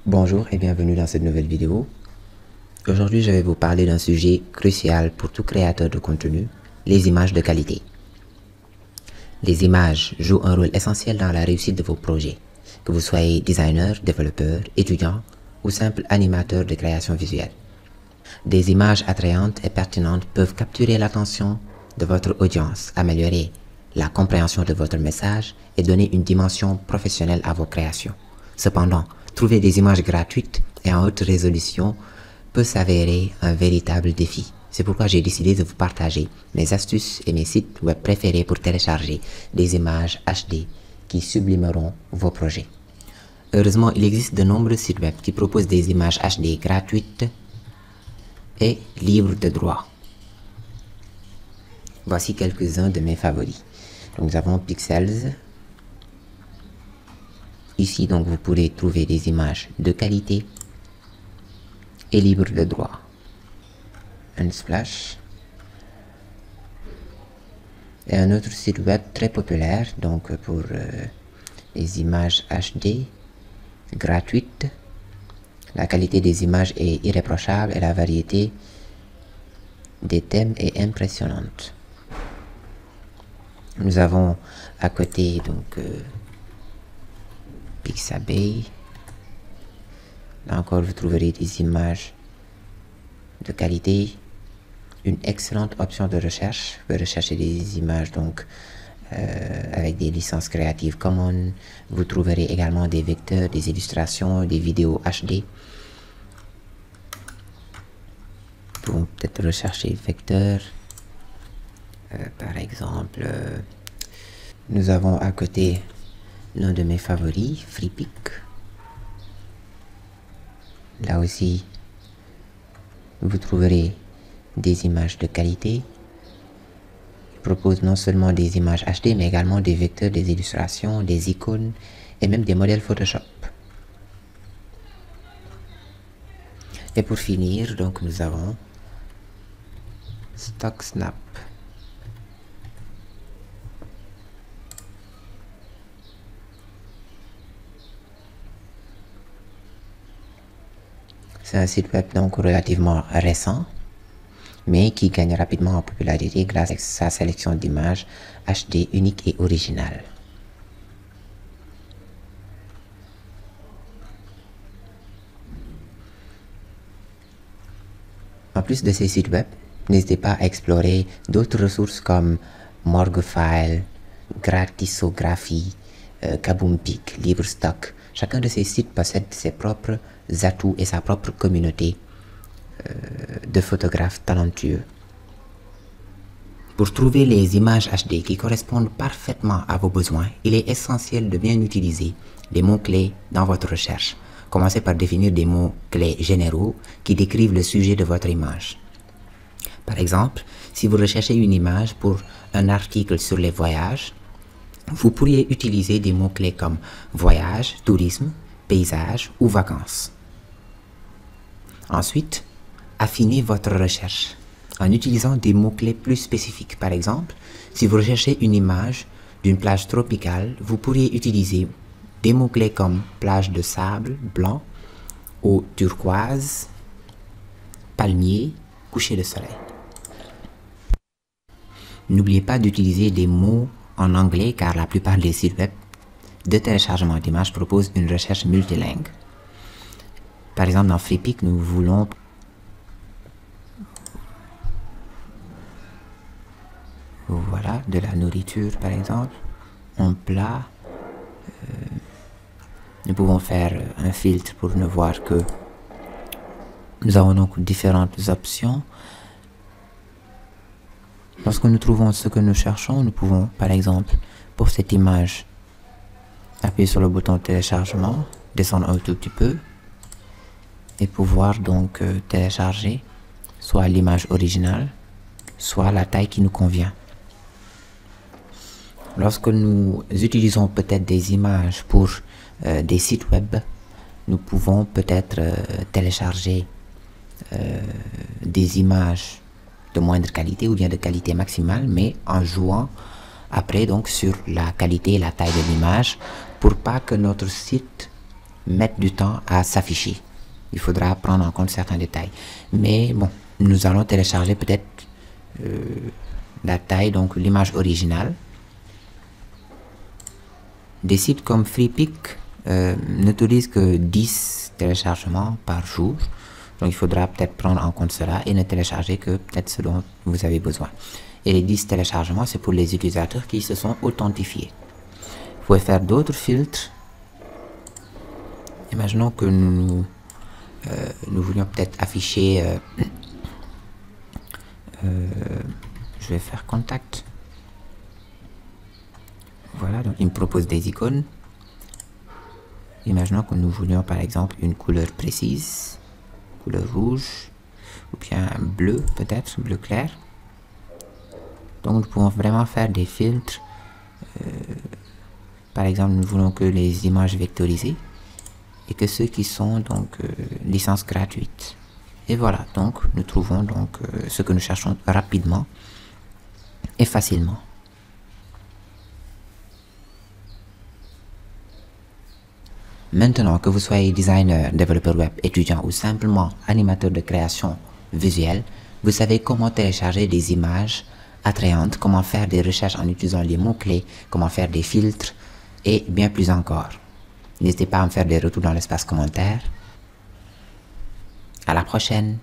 Bonjour et bienvenue dans cette nouvelle vidéo. Aujourd'hui, je vais vous parler d'un sujet crucial pour tout créateur de contenu, les images de qualité. Les images jouent un rôle essentiel dans la réussite de vos projets, que vous soyez designer, développeur, étudiant ou simple animateur de création visuelle. Des images attrayantes et pertinentes peuvent capturer l'attention de votre audience, améliorer la compréhension de votre message et donner une dimension professionnelle à vos créations. Cependant, trouver des images gratuites et en haute résolution peut s'avérer un véritable défi. C'est pourquoi j'ai décidé de vous partager mes astuces et mes sites web préférés pour télécharger des images HD qui sublimeront vos projets. Heureusement, il existe de nombreux sites web qui proposent des images HD gratuites et libres de droit. Voici quelques-uns de mes favoris. Donc, nous avons Pixels. Ici, donc, vous pourrez trouver des images de qualité et libres de droit. Unsplash. Et un autre site web très populaire, donc pour les images HD gratuites. La qualité des images est irréprochable et la variété des thèmes est impressionnante. Nous avons à côté donc Pixabay. Là encore, vous trouverez des images de qualité. Une excellente option de recherche. Vous pouvez rechercher des images donc avec des licences Creative Commons. Vous trouverez également des vecteurs, des illustrations, des vidéos HD. Vous pouvez peut-être rechercher vecteurs. Par exemple, nous avons à côté l'un de mes favoris, Freepik. Là aussi, vous trouverez des images de qualité. Il propose non seulement des images HD, mais également des vecteurs, des illustrations, des icônes et même des modèles Photoshop. Et pour finir, donc nous avons StockSnap. C'est un site web donc relativement récent, mais qui gagne rapidement en popularité grâce à sa sélection d'images HD uniques et originales. En plus de ces sites web, n'hésitez pas à explorer d'autres ressources comme Morguefile, Gratisographie, Kaboompik, LibreStock. Chacun de ces sites possède ses propres atouts et sa propre communauté de photographes talentueux. Pour trouver les images HD qui correspondent parfaitement à vos besoins, il est essentiel de bien utiliser les mots-clés dans votre recherche. Commencez par définir des mots-clés généraux qui décrivent le sujet de votre image. Par exemple, si vous recherchez une image pour un article sur les voyages, vous pourriez utiliser des mots-clés comme voyage, tourisme, paysage ou vacances. Ensuite, affinez votre recherche en utilisant des mots-clés plus spécifiques. Par exemple, si vous recherchez une image d'une plage tropicale, vous pourriez utiliser des mots-clés comme plage de sable blanc, eau turquoise, palmier, coucher de soleil. N'oubliez pas d'utiliser des mots en anglais car la plupart des sites web de téléchargement d'images proposent une recherche multilingue. Par exemple, dans Freepik, nous voulons voilà, de la nourriture par exemple, un plat. Nous pouvons faire un filtre pour ne voir que nous avons donc différentes options. Lorsque nous trouvons ce que nous cherchons, nous pouvons, par exemple, pour cette image, appuyer sur le bouton téléchargement, descendre un tout petit peu et pouvoir donc télécharger soit l'image originale, soit la taille qui nous convient. Lorsque nous utilisons peut-être des images pour des sites web, nous pouvons peut-être télécharger des images de moindre qualité ou bien de qualité maximale, mais en jouant après donc sur la qualité et la taille de l'image pour pas que notre site mettre du temps à s'afficher. Il faudra prendre en compte certains détails. Mais bon, nous allons télécharger peut-être la taille, donc l'image originale. Des sites comme FreePic n'utilisent que 10 téléchargements par jour. Donc il faudra peut-être prendre en compte cela et ne télécharger que peut-être ce dont vous avez besoin. Et les 10 téléchargements, c'est pour les utilisateurs qui se sont authentifiés. Vous pouvez faire d'autres filtres. Imaginons que nous voulions peut-être afficher... je vais faire contact. Voilà, donc il me propose des icônes. Imaginons que nous voulions par exemple une couleur précise, couleur rouge, ou bien bleu peut-être, bleu clair. Donc nous pouvons vraiment faire des filtres. Par exemple, nous voulons que les images vectorisées et que ceux qui sont donc licence gratuite. Et voilà, donc nous trouvons donc ce que nous cherchons rapidement et facilement. Maintenant que vous soyez designer, développeur web, étudiant ou simplement animateur de création visuelle, vous savez comment télécharger des images attrayantes, comment faire des recherches en utilisant les mots-clés, comment faire des filtres et bien plus encore. N'hésitez pas à me faire des retours dans l'espace commentaire. À la prochaine!